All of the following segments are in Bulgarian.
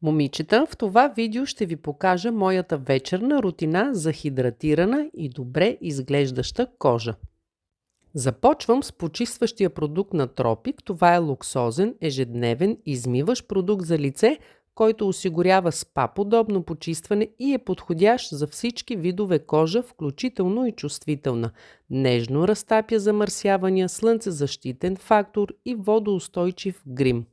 Момичета, в това видео ще ви покажа моята вечерна рутина за хидратирана и добре изглеждаща кожа. Започвам с почистващия продукт на Тропик. Това е луксозен, ежедневен, измиващ продукт за лице, който осигурява спа-подобно почистване и е подходящ за всички видове кожа, включително и чувствителна. Нежно разтапя замърсявания, слънцезащитен фактор и водоустойчив грим.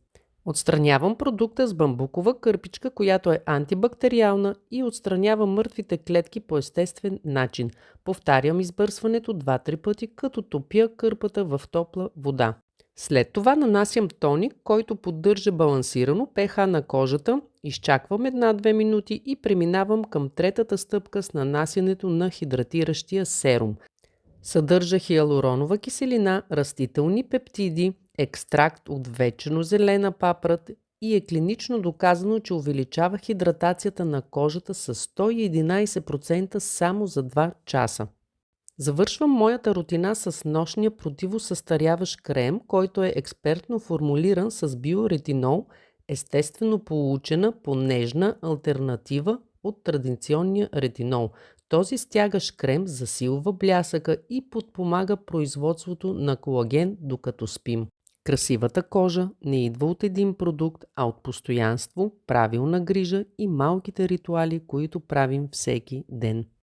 Отстранявам продукта с бамбукова кърпичка, която е антибактериална и отстранява мъртвите клетки по естествен начин. Повтарям избърсването 2-3 пъти, като топя кърпата в топла вода. След това нанасям тоник, който поддържа балансирано pH на кожата, изчаквам 1-2 минути и преминавам към третата стъпка с нанасянето на хидратиращия серум. Съдържа хиалуронова киселина, растителни пептиди, екстракт от вечно зелена папрат и е клинично доказано, че увеличава хидратацията на кожата с 111% само за 2 часа. Завършвам моята рутина с нощния противосъстаряващ крем, който е експертно формулиран с биоретинол, естествено получена по-нежна алтернатива от традиционния ретинол. Този стягащ крем засилва блясъка и подпомага производството на колаген докато спим. Красивата кожа не идва от един продукт, а от постоянство, правилна грижа и малките ритуали, които правим всеки ден.